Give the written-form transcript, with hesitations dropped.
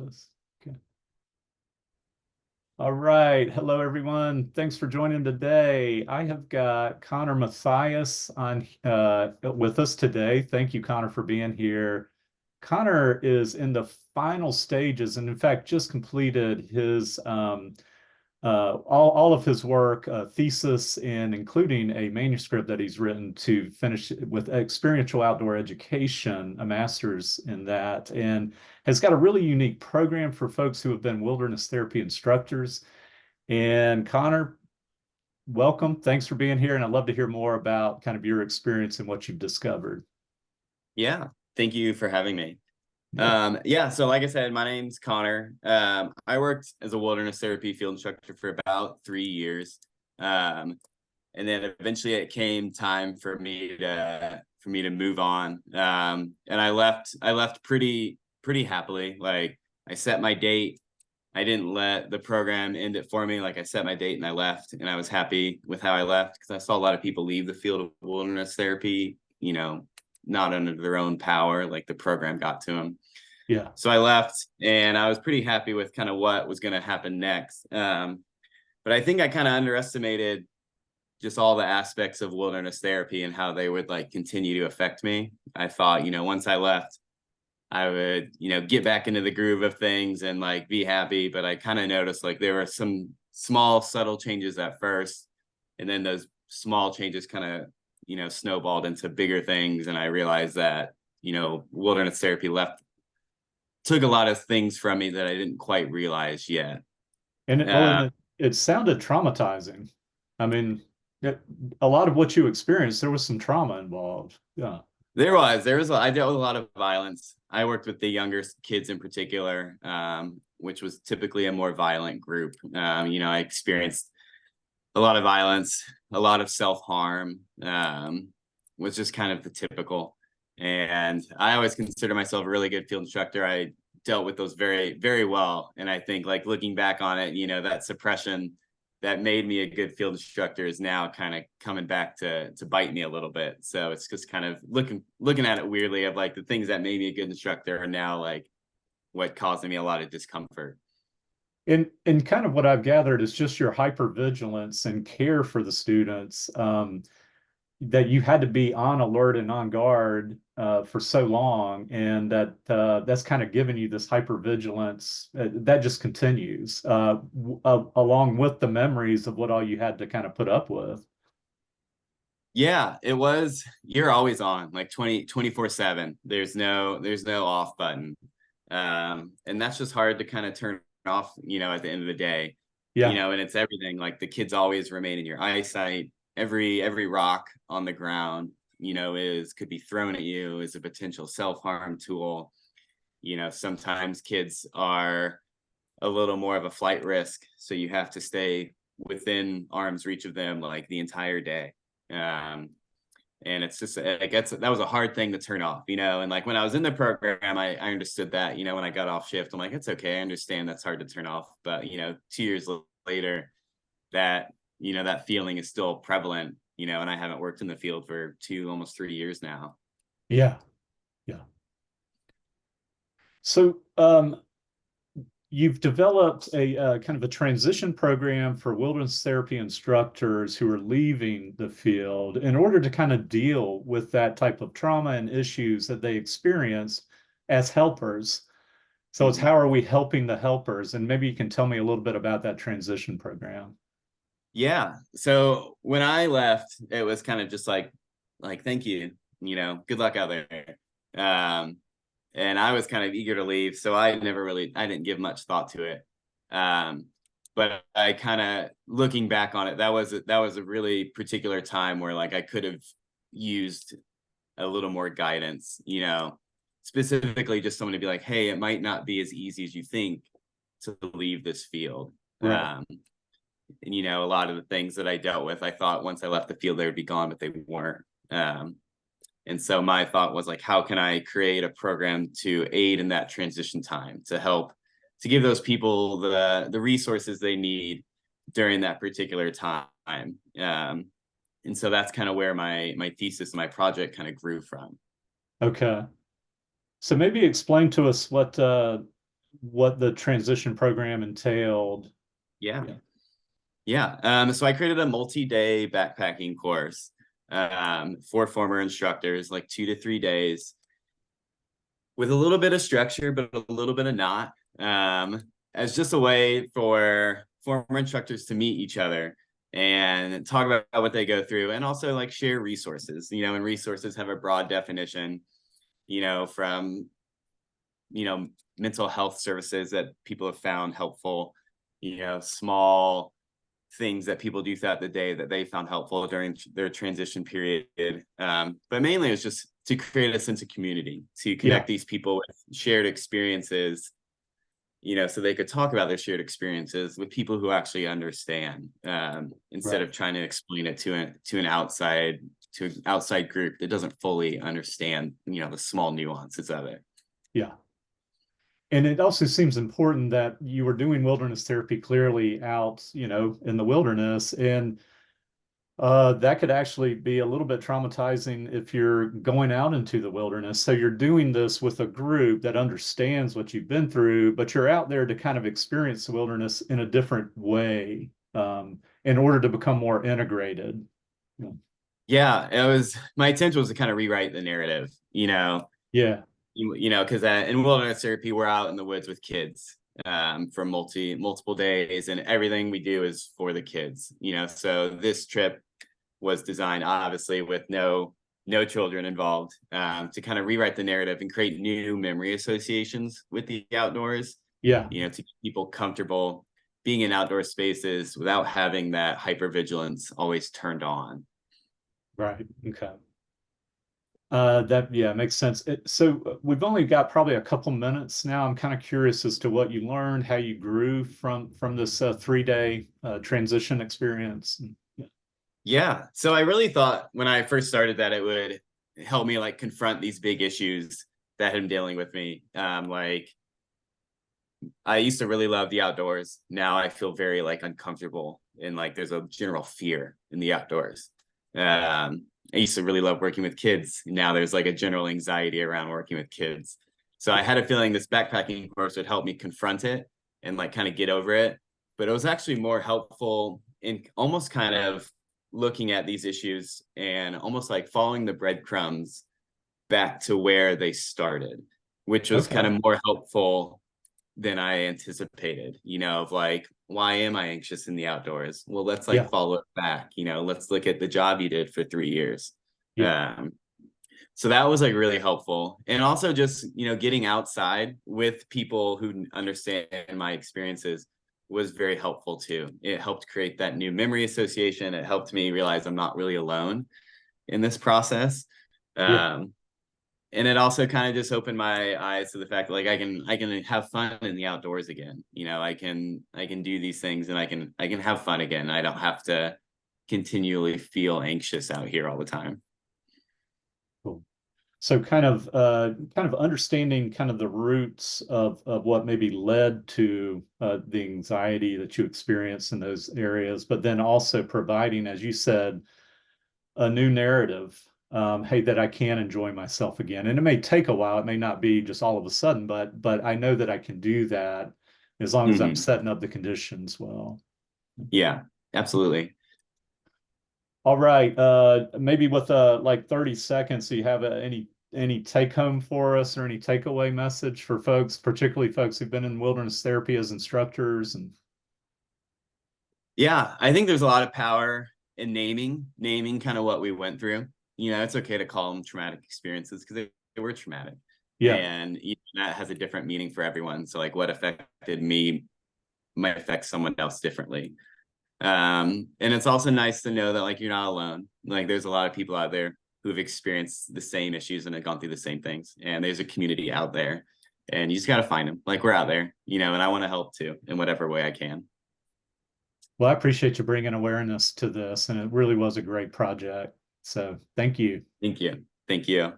this. Okay. All right. Hello, everyone. Thanks for joining today. I have got Connor Mathias on with us today. Thank you, Connor, for being here. Connor is in the final stages and, in fact, just completed his all of his work, thesis, and including a manuscript that he's written to finish with experiential outdoor education, a master's in that, and has got a really unique program for folks who have been wilderness therapy instructors. And Connor, welcome. Thanks for being here. And I'd love to hear more about kind of your experience and what you've discovered. Yeah, thank you for having me. Yeah. So like I said, my name's Connor. I worked as a wilderness therapy field instructor for about 3 years. And then eventually it came time for me to move on. And I left pretty happily. Like, I set my date. I didn't let the program end it for me. Like, I set my date and I left, and I was happy with how I left, because I saw a lot of people leave the field of wilderness therapy, not under their own power. Like, the program got to them. Yeah. So I left, and I was pretty happy with kind of what was going to happen next. But I think I kind of underestimated just all the aspects of wilderness therapy and how they would like continue to affect me. I thought, once I left, I would, get back into the groove of things and like be happy. But I kind of noticed like there were some small, subtle changes at first. And then those small changes kind of, snowballed into bigger things. And I realized that, wilderness therapy took a lot of things from me that I didn't quite realize yet. And it sounded traumatizing. I mean, a lot of what you experienced, there was some trauma involved. Yeah. I dealt with a lot of violence. I worked with the younger kids in particular, which was typically a more violent group. I experienced a lot of violence, a lot of self-harm, was just kind of the typical. And I always consider myself a really good field instructor. I dealt with those very, very well. And I think, like, looking back on it, that suppression that made me a good field instructor is now kind of coming back to bite me a little bit. So it's just kind of looking at it weirdly, of like the things that made me a good instructor are now like what causing me a lot of discomfort. And kind of what I've gathered is just your hypervigilance and care for the students, that you had to be on alert and on guard for so long, and that's kind of given you this hypervigilance that just continues along with the memories of what all you had to kind of put up with. Yeah, you're always on, like 24/7. There's no off button. And that's just hard to kind of turn off, at the end of the day. Yeah. And it's everything. Like, the kids always remain in your eyesight. Every rock on the ground, could be thrown at you, is a potential self-harm tool. Sometimes kids are a little more of a flight risk, so you have to stay within arm's reach of them like the entire day. And it's just, that was a hard thing to turn off, and like when I was in the program, I understood that, when I got off shift, I'm like, it's okay, I understand that's hard to turn off. But 2 years later, that that feeling is still prevalent, and I haven't worked in the field for almost 3 years now. Yeah. Yeah. So you've developed a kind of a transition program for wilderness therapy instructors who are leaving the field in order to kind of deal with that type of trauma and issues that they experience as helpers. So it's how are we helping the helpers? And maybe you can tell me a little bit about that transition program. Yeah. So when I left, it was kind of just like thank you, good luck out there. And I was kind of eager to leave, so I didn't give much thought to it. But I kind of, looking back on it, that was a really particular time where like I could have used a little more guidance, specifically just someone to be like, hey, it might not be as easy as you think to leave this field. Right. And a lot of the things that I dealt with, I thought once I left the field they would be gone, but they weren't. And so my thought was like, how can I create a program to aid in that transition time, to help to give those people the resources they need during that particular time. And so that's kind of where my thesis and my project kind of grew from. Okay. So maybe explain to us what what the transition program entailed. Yeah. Yeah. Yeah. So I created a multi-day backpacking course for former instructors, like 2 to 3 days, with a little bit of structure, but a little bit of not, as just a way for former instructors to meet each other and talk about what they go through, and also like share resources, and resources have a broad definition, from, you know, mental health services that people have found helpful, small things that people do throughout the day that they found helpful during their transition period. But mainly it's just to create a sense of community, to Yeah. connect these people with shared experiences, so they could talk about their shared experiences with people who actually understand, instead Right. of trying to explain it to an outside group that doesn't fully understand, the small nuances of it. Yeah. And it also seems important that you were doing wilderness therapy clearly out, in the wilderness. And that could actually be a little bit traumatizing if you're going out into the wilderness. So you're doing this with a group that understands what you've been through, but you're out there to kind of experience the wilderness in a different way, in order to become more integrated. Yeah. Yeah, it was my intention was to kind of rewrite the narrative, Yeah. because in wilderness therapy, we're out in the woods with kids, for multiple days, and everything we do is for the kids. So this trip was designed obviously with no children involved, to kind of rewrite the narrative and create new memory associations with the outdoors. Yeah. To keep people comfortable being in outdoor spaces without having that hypervigilance always turned on. Right. Okay. That yeah makes sense. So we've only got probably a couple minutes now. I'm kind of curious as to what you learned, how you grew from this 3-day transition experience. Yeah. Yeah. So I really thought when I first started that it would help me like confront these big issues that had been dealing with me. Like I used to really love the outdoors. Now I feel very like uncomfortable, and like there's a general fear in the outdoors. I used to really love working with kids. Now there's like a general anxiety around working with kids. So I had a feeling this backpacking course would help me confront it and like kind of get over it. But it was actually more helpful in almost kind of looking at these issues and almost like following the breadcrumbs back to where they started, which was kind Okay. of more helpful than I anticipated, of like, why am I anxious in the outdoors? Well, let's like Yeah. follow it back, let's look at the job you did for 3 years. Yeah. Um, so that was like really helpful. And also just, getting outside with people who understand my experiences was very helpful too. It helped create that new memory association. It helped me realize I'm not really alone in this process. Yeah. Um, and it also kind of just opened my eyes to the fact that like I can have fun in the outdoors again. I can do these things, and I can have fun again. I don't have to continually feel anxious out here all the time. Cool. So kind of understanding kind of the roots of what maybe led to the anxiety that you experienced in those areas, but then also providing, as you said, a new narrative. Hey, that I can enjoy myself again, and it may take a while. It may not be just all of a sudden, but I know that I can do that as long as I'm Hmm. setting up the conditions well. Yeah, absolutely. All right. Maybe with like 30 seconds, do you have any take home for us or any takeaway message for folks, particularly folks who've been in wilderness therapy as instructors? And Yeah, I think there's a lot of power in naming kind of what we went through. It's okay to call them traumatic experiences because they were traumatic, yeah, and that has a different meaning for everyone. So like what affected me might affect someone else differently. And it's also nice to know that like you're not alone. Like there's a lot of people out there who've experienced the same issues and have gone through the same things, and there's a community out there, and you just got to find them. Like we're out there, and I want to help too in whatever way I can. well, I appreciate you bringing awareness to this, and it really was a great project. So thank you. Thank you.